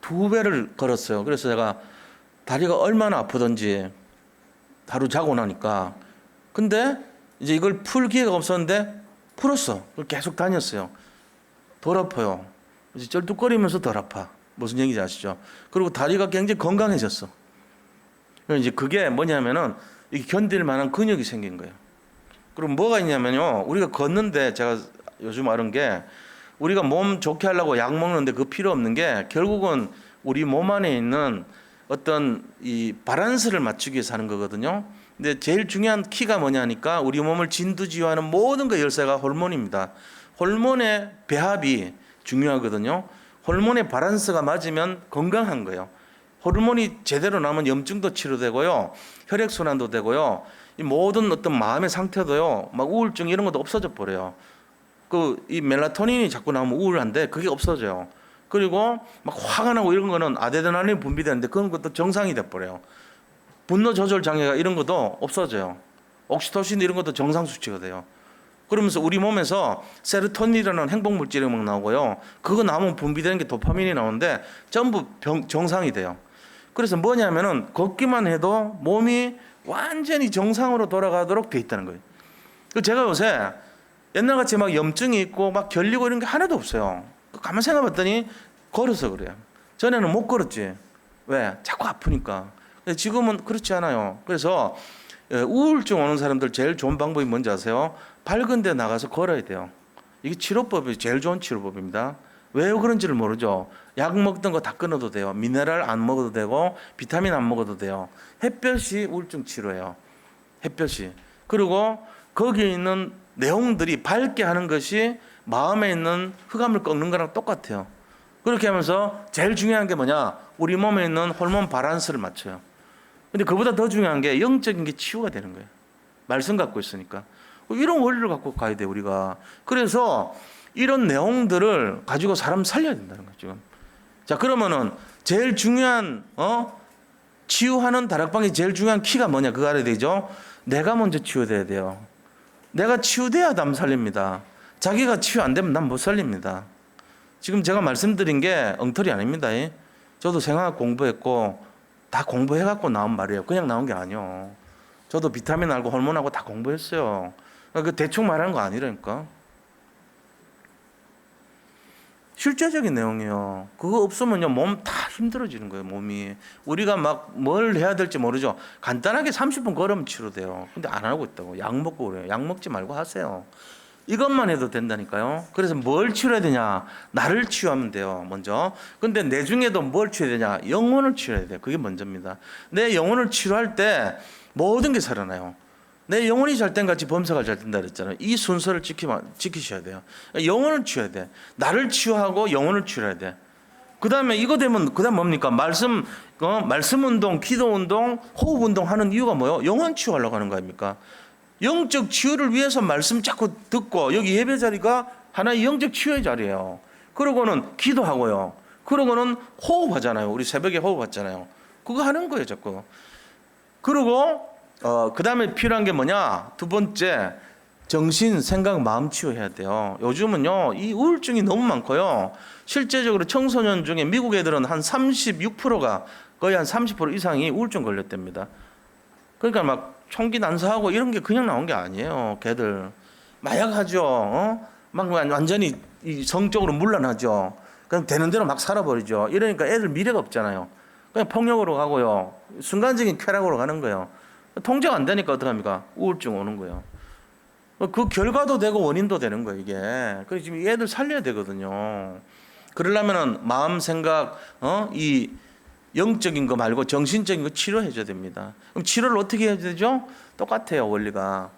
2배를 걸었어요. 그래서 제가 다리가 얼마나 아프던지 하루 자고 나니까. 근데 이제 이걸 풀 기회가 없었는데 풀었어. 계속 다녔어요. 덜 아파요. 이제 쩔뚝거리면서 덜 아파. 무슨 얘기인지 아시죠? 그리고 다리가 굉장히 건강해졌어. 이제 그게 뭐냐면은 이게 견딜 만한 근육이 생긴 거예요. 그럼 뭐가 있냐면요. 우리가 걷는데 제가 요즘 알은 게 우리가 몸 좋게 하려고 약 먹는데 그 필요 없는 게 결국은 우리 몸 안에 있는 어떤 이 밸런스를 맞추기 위해서 하는 거거든요. 근데 제일 중요한 키가 뭐냐니까 우리 몸을 진두지휘하는 모든 그 열쇠가 호르몬입니다. 호르몬의 배합이 중요하거든요. 호르몬의 밸런스가 맞으면 건강한 거예요. 호르몬이 제대로 나오면 염증도 치료되고요. 혈액순환도 되고요. 이 모든 어떤 마음의 상태도요. 막 우울증 이런 것도 없어져 버려요. 이 멜라토닌이 자꾸 나오면 우울한데 그게 없어져요. 그리고 막 화가 나고 이런 거는 아드레날린이 분비되는데 그런 것도 정상이 돼 버려요. 분노 조절 장애가 이런 것도 없어져요. 옥시토신 이런 것도 정상 수치가 돼요. 그러면서 우리 몸에서 세로토닌이라는 행복 물질이 막 나오고요. 그거 나오면 분비되는 게 도파민이 나오는데 전부 정상이 돼요. 그래서 뭐냐면은 걷기만 해도 몸이 완전히 정상으로 돌아가도록 돼 있다는 거예요. 제가 요새 옛날같이 막 염증이 있고 막 결리고 이런 게 하나도 없어요. 가만 생각해봤더니 걸어서 그래요. 전에는 못 걸었지. 왜? 자꾸 아프니까. 근데 지금은 그렇지 않아요. 그래서 우울증 오는 사람들 제일 좋은 방법이 뭔지 아세요? 밝은 데 나가서 걸어야 돼요. 이게 치료법이 제일 좋은 치료법입니다. 왜 그런지를 모르죠. 약 먹던 거 다 끊어도 돼요. 미네랄 안 먹어도 되고 비타민 안 먹어도 돼요. 햇볕이 우울증 치료예요. 햇볕이. 그리고 거기에 있는 내용들이 밝게 하는 것이 마음에 있는 흑암을 꺾는 거랑 똑같아요. 그렇게 하면서 제일 중요한 게 뭐냐? 우리 몸에 있는 호르몬 밸런스를 맞춰요. 근데 그보다 더 중요한 게 영적인 게 치유가 되는 거예요. 말씀 갖고 있으니까. 이런 원리를 갖고 가야 돼요, 우리가. 그래서 이런 내용들을 가지고 사람 살려야 된다는 거죠, 지금. 자, 그러면은 제일 중요한, 치유하는 다락방이 제일 중요한 키가 뭐냐? 그거 알아야 되죠? 내가 먼저 치유돼야 돼요. 내가 치유돼야 남 살립니다. 자기가 치유 안 되면 남 못 살립니다. 지금 제가 말씀드린 게 엉터리 아닙니다. 저도 생화학 공부했고 다 공부해갖고 나온 말이에요. 그냥 나온 게 아니에요. 저도 비타민 알고 호르몬하고 다 공부했어요. 그 대충 말하는 거 아니라니까. 실제적인 내용이에요. 그거 없으면요 몸 다 힘들어지는 거예요. 몸이 우리가 막 뭘 해야 될지 모르죠. 간단하게 30분 걸으면 치료돼요. 근데 안 하고 있다고. 약 먹고 그래요. 약 먹지 말고 하세요. 이것만 해도 된다니까요. 그래서 뭘 치료해야 되냐? 나를 치유하면 돼요. 먼저. 근데 내 중에도 뭘 치료해야 되냐? 영혼을 치료해야 돼요. 그게 먼저입니다. 내 영혼을 치료할 때 모든 게 살아나요. 내 영혼이 잘 땐 같이 범사가 잘 된다 그랬잖아요. 이 순서를 지키셔야 돼요. 영혼을 치유해야 돼. 나를 치유하고 영혼을 치유해야 돼. 그 다음에 이거 되면 그 다음 뭡니까? 말씀 운동, 기도 운동, 호흡 운동 하는 이유가 뭐예요? 영혼 치유하려고 하는 거 아닙니까? 영적 치유를 위해서 말씀 자꾸 듣고 여기 예배 자리가 하나의 영적 치유의 자리예요. 그러고는 기도하고요. 그러고는 호흡하잖아요. 우리 새벽에 호흡하잖아요. 그거 하는 거예요, 자꾸. 그리고 그 다음에 필요한 게 뭐냐? 두 번째, 정신, 생각, 마음 치유해야 돼요. 요즘은요, 이 우울증이 너무 많고요. 실제적으로 청소년 중에 미국 애들은 한 36%가 거의 한 30% 이상이 우울증 걸렸답니다. 그러니까 막 총기 난사하고 이런 게 그냥 나온 게 아니에요. 걔들 마약하죠. 막 완전히 성적으로 문란하죠. 그냥 되는 대로 막 살아버리죠. 이러니까 애들 미래가 없잖아요. 그냥 폭력으로 가고요. 순간적인 쾌락으로 가는 거예요. 통제가 안 되니까 어떡합니까? 우울증 오는 거예요. 그 결과도 되고 원인도 되는 거예요, 이게. 그래서 지금 애들 살려야 되거든요. 그러려면은 마음, 생각, 이 영적인 거 말고 정신적인 거 치료해줘야 됩니다. 그럼 치료를 어떻게 해야 되죠? 똑같아요, 원리가.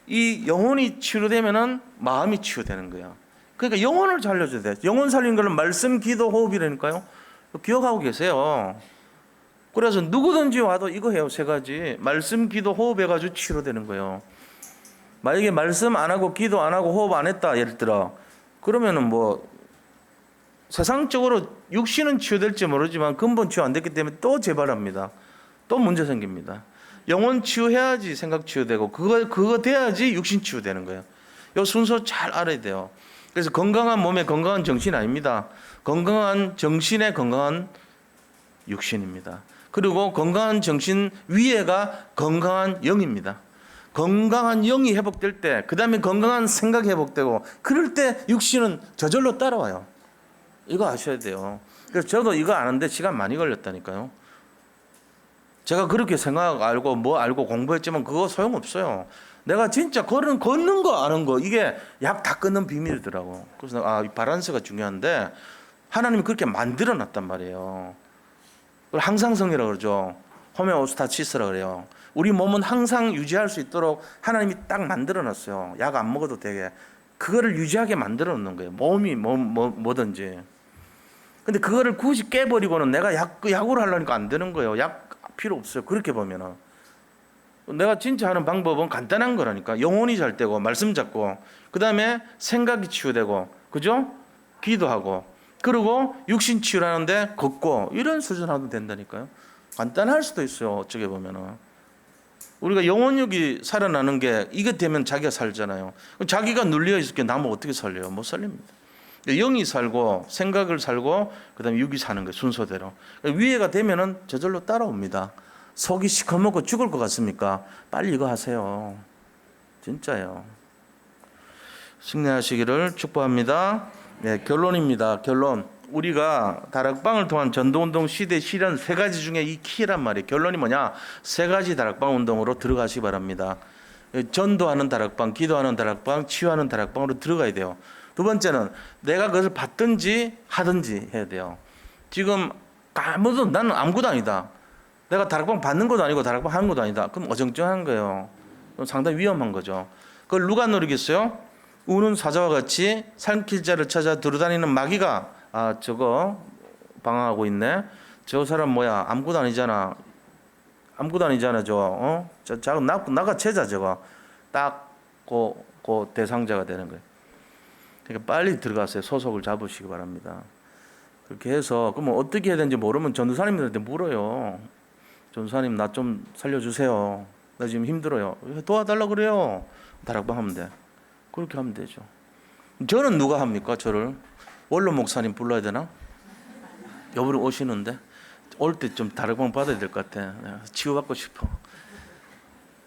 이 영혼이 치료되면은 마음이 치유되는 거예요. 그러니까 영혼을 살려줘야 돼요. 영혼 살리는 거는 말씀, 기도, 호흡이라니까요. 기억하고 계세요. 그래서 누구든지 와도 이거 해요, 세 가지. 말씀, 기도, 호흡 해가지고 치료되는 거예요. 만약에 말씀 안 하고 기도 안 하고 호흡 안 했다, 예를 들어. 그러면은 뭐 세상적으로 육신은 치유될지 모르지만 근본 치유 안 됐기 때문에 또 재발합니다. 또 문제 생깁니다. 영혼 치유해야지 생각 치유되고 그거 돼야지 육신 치유되는 거예요. 이 순서 잘 알아야 돼요. 그래서 건강한 몸에 건강한 정신 아닙니다. 건강한 정신에 건강한 육신입니다. 그리고 건강한 정신 위에가 건강한 영입니다. 건강한 영이 회복될 때, 그 다음에 건강한 생각이 회복되고, 그럴 때 육신은 저절로 따라와요. 이거 아셔야 돼요. 그래서 저도 이거 아는데 시간 많이 걸렸다니까요. 제가 그렇게 생각하고 알고 뭐 알고 공부했지만 그거 소용없어요. 내가 진짜 걷는 거 아는 거, 이게 약 다 끊는 비밀이더라고. 그래서 이 밸런스가 중요한데 하나님이 그렇게 만들어 놨단 말이에요. 그걸 항상성이라고 그러죠. 호메오스타시스라고 그래요. 우리 몸은 항상 유지할 수 있도록 하나님이 딱 만들어 놨어요. 약 안 먹어도 되게. 그거를 유지하게 만들어 놓는 거예요. 몸이 뭐든지. 근데 그거를 굳이 깨버리고는 내가 약으로 하려니까 안 되는 거예요. 약 필요 없어요. 그렇게 보면은. 내가 진짜 하는 방법은 간단한 거라니까. 영혼이 잘 되고, 말씀 잡고, 그 다음에 생각이 치유되고, 그죠? 기도하고, 그리고 육신 치유하는데 걷고, 이런 수준 하면 된다니까요. 간단할 수도 있어요. 어쩌게 보면은. 우리가 영혼력이 살아나는 게 이게 되면 자기가 살잖아요. 자기가 눌려 있을 게 남을 어떻게 살려요? 못 살립니다. 영이 살고 생각을 살고 그다음에 육이 사는 거예요. 순서대로. 위에가 되면은 저절로 따라옵니다. 속이 시커멓고 죽을 것 같습니까? 빨리 이거 하세요. 진짜요. 승리하시기를 축복합니다. 네, 결론입니다. 결론. 우리가 다락방을 통한 전도운동 시대 실현 세 가지 중에 이 키란 말이에요. 결론이 뭐냐? 세 가지 다락방 운동으로 들어가시기 바랍니다. 전도하는 다락방, 기도하는 다락방, 치유하는 다락방으로 들어가야 돼요. 두 번째는 내가 그것을 받든지 하든지 해야 돼요. 지금 나는 아무것도 아니다. 내가 다락방 받는 것도 아니고 다락방 하는 것도 아니다. 그럼 어정쩡한 거예요. 그럼 상당히 위험한 거죠. 그걸 누가 누리겠어요? 우는 사자와 같이 삼킬 자를 찾아 두루다니는 마귀가 저거 방황하고 있네. 저 사람 뭐야? 아무것도 아니잖아. 아무것도 아니잖아. 나가 제자 저거 딱 그 대상자가 되는 거예요. 그러니까 빨리 들어가세요. 소속을 잡으시기 바랍니다. 그렇게 해서 그러면 어떻게 해야 되는지 모르면 전도사님들한테 물어요. 전도사님 나 좀 살려주세요. 나 지금 힘들어요. 도와달라 그래요. 다락방 하면 돼. 그렇게 하면 되죠. 저는 누가 합니까? 저를 원로 목사님 불러야 되나? 여러분 오시는데 올 때 좀 다락방 받아야 될 것 같아. 치유받고 싶어.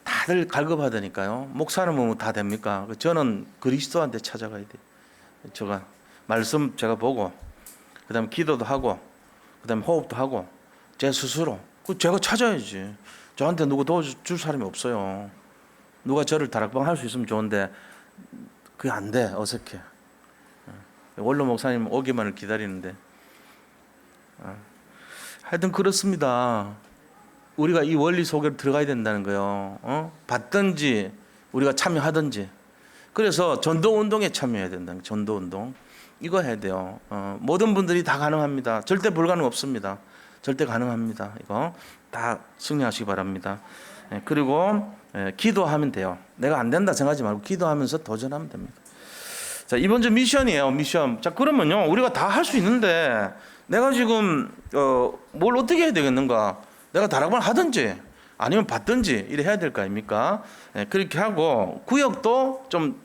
다들 갈급하다니까요. 목사는 뭐 다 됩니까? 저는 그리스도한테 찾아가야 돼. 제가 말씀 제가 보고 그다음에 기도도 하고 그다음에 호흡도 하고 제 스스로 제가 찾아야지. 저한테 누구 도와줄 사람이 없어요. 누가 저를 다락방 할 수 있으면 좋은데 그게 안 돼. 어색해. 원로 목사님 오기만을 기다리는데 하여튼 그렇습니다. 우리가 이 원리 속에 들어가야 된다는 거예요. 받든지 우리가 참여하든지. 그래서 전도운동에 참여해야 된다는 거예요. 전도운동. 이거 해야 돼요. 모든 분들이 다 가능합니다. 절대 불가능 없습니다. 절대 가능합니다. 이거 다 승리하시기 바랍니다. 그리고 기도하면 돼요. 내가 안 된다 생각하지 말고 기도하면서 도전하면 됩니다. 자, 이번 주 미션이에요. 미션. 자, 그러면요. 우리가 다 할 수 있는데 내가 지금 뭘 어떻게 해야 되겠는가? 내가 다락방을 하든지 아니면 받든지 이래 해야 될 거 아닙니까? 그렇게 하고 구역도 좀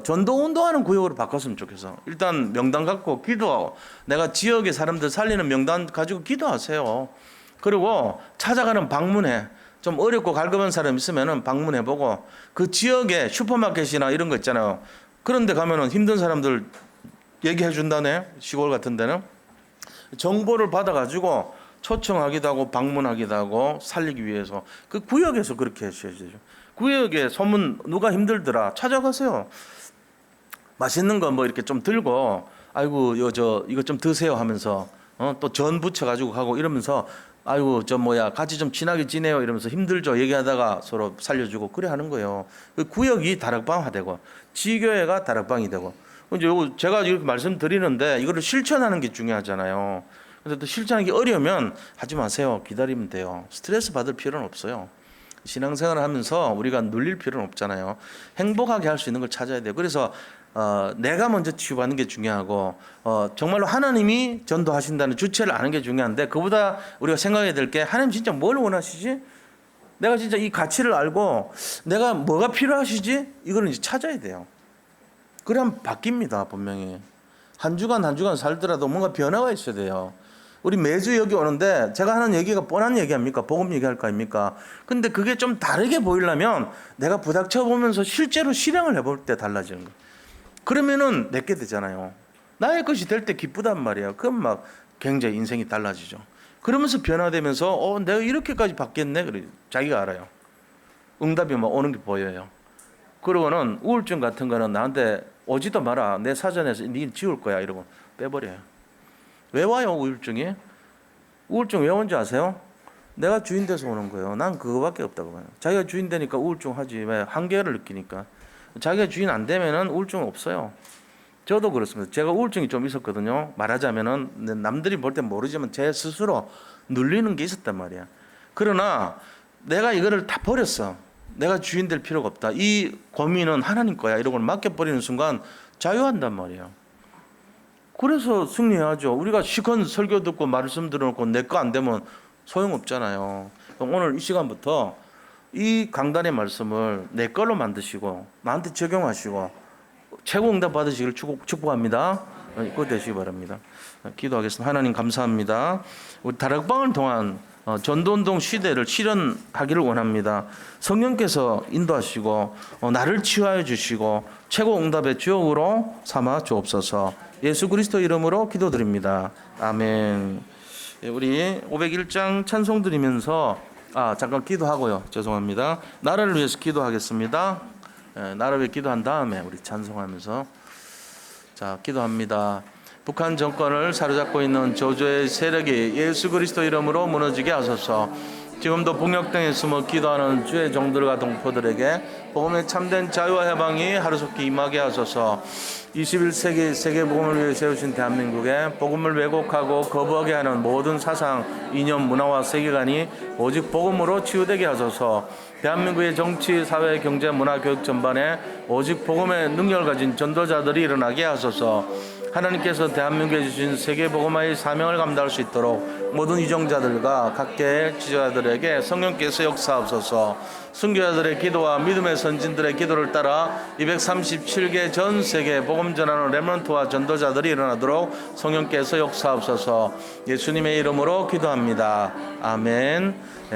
전도 운동하는 구역으로 바꿨으면 좋겠어. 일단 명단 갖고 기도. 내가 지역의 사람들 살리는 명단 가지고 기도하세요. 그리고 찾아가는 방문해. 좀 어렵고 갈급한 사람 있으면은 방문해보고 그 지역에 슈퍼마켓이나 이런 거 있잖아요. 그런데 가면은 힘든 사람들 얘기해 준다네. 시골 같은 데는 정보를 받아가지고 초청하기도 하고 방문하기도 하고 살리기 위해서 그 구역에서 그렇게 하셔야 되죠. 구역에 소문 누가 힘들더라 찾아가세요. 맛있는 거 뭐 이렇게 좀 들고 아이고 이거 좀 드세요 하면서 또 전 부쳐가지고 가고 이러면서 아이고 같이 좀 친하게 지내요 이러면서 힘들죠 얘기하다가 서로 살려주고 그래 하는 거예요. 그 구역이 다락방화되고 지교회가 다락방이 되고 이제 요거 제가 이렇게 말씀드리는데 이거를 실천하는 게 중요하잖아요. 근데 또 실천하기 어려우면 하지 마세요. 기다리면 돼요. 스트레스 받을 필요는 없어요. 신앙생활을 하면서 우리가 눌릴 필요는 없잖아요. 행복하게 할 수 있는 걸 찾아야 돼요. 그래서 내가 먼저 치유받는 게 중요하고 정말로 하나님이 전도하신다는 주체를 아는 게 중요한데 그보다 우리가 생각해야 될 게 하나님 진짜 뭘 원하시지? 내가 진짜 이 가치를 알고 내가 뭐가 필요하시지? 이거는 이제 찾아야 돼요. 그래야 바뀝니다. 분명히. 한 주간 살더라도 뭔가 변화가 있어야 돼요. 우리 매주 여기 오는데 제가 하는 얘기가 뻔한 얘기 아닙니까? 복음 얘기할 거 아닙니까? 근데 그게 좀 다르게 보이려면 내가 부닥쳐 보면서 실제로 실행을 해볼 때 달라지는 거예요. 그러면은 내게 되잖아요. 나의 것이 될 때 기쁘단 말이야. 그럼 막 굉장히 인생이 달라지죠. 그러면서 변화되면서 내가 이렇게까지 바뀌었네. 그래 자기가 알아요. 응답이 막 오는 게 보여요. 그러고는 우울증 같은 거는 나한테 오지도 마라. 내 사전에서 니 지울 거야. 이러고 빼버려요. 왜 와요 우울증이? 우울증 왜 온지 아세요? 내가 주인 돼서 오는 거예요. 난 그거밖에 없다고 봐요. 자기가 주인 되니까 우울증 하지. 왜? 한계를 느끼니까. 자기가 주인 안 되면은 우울증 없어요. 저도 그렇습니다. 제가 우울증이 좀 있었거든요. 말하자면은 남들이 볼 땐 모르지만 제 스스로 눌리는 게 있었단 말이야. 그러나 내가 이거를 다 버렸어. 내가 주인 될 필요가 없다. 이 고민은 하나님 거야. 이런 걸 맡겨버리는 순간 자유한단 말이야. 그래서 승리해야죠. 우리가 시컨 설교 듣고 말씀 들어놓고 내 거 안 되면 소용없잖아요. 오늘 이 시간부터 이 강단의 말씀을 내 걸로 만드시고 나한테 적용하시고 최고 응답 받으시길 축복합니다. 꼭 되시기 바랍니다. 기도하겠습니다. 하나님 감사합니다. 우리 다락방을 통한 전도운동 시대를 실현하기를 원합니다. 성령께서 인도하시고 나를 치유하여 주시고 최고 응답의 주역으로 삼아 주옵소서. 예수 그리스도 이름으로 기도드립니다. 아멘. 우리 501장 찬송 드리면서 잠깐 기도하고요. 죄송합니다. 나라를 위해서 기도하겠습니다. 나라를 위해 기도한 다음에 우리 찬송하면서 기도합니다. 북한 정권을 사로잡고 있는 저주의 세력이 예수 그리스도 이름으로 무너지게 하소서. 지금도 북녘 등에 숨어 기도하는 주의 종들과 동포들에게 복음의 참된 자유와 해방이 하루속히 임하게 하소서. 21세기 세계 복음을 위해 세우신 대한민국에 복음을 왜곡하고 거부하게 하는 모든 사상, 이념, 문화와 세계관이 오직 복음으로 치유되게 하소서. 대한민국의 정치, 사회, 경제, 문화, 교육 전반에 오직 복음의 능력을 가진 전도자들이 일어나게 하소서. 하나님께서 대한민국에 주신 세계 복음화의 사명을 감당할 수 있도록 모든 이정자들과 각계의 지도자들에게 성령께서 역사하옵소서. 순교자들의 기도와 믿음의 선진들의 기도를 따라 237개 전 세계 복음 전하는 렘넌트와 전도자들이 일어나도록 성령께서 역사하옵소서. 예수님의 이름으로 기도합니다. 아멘.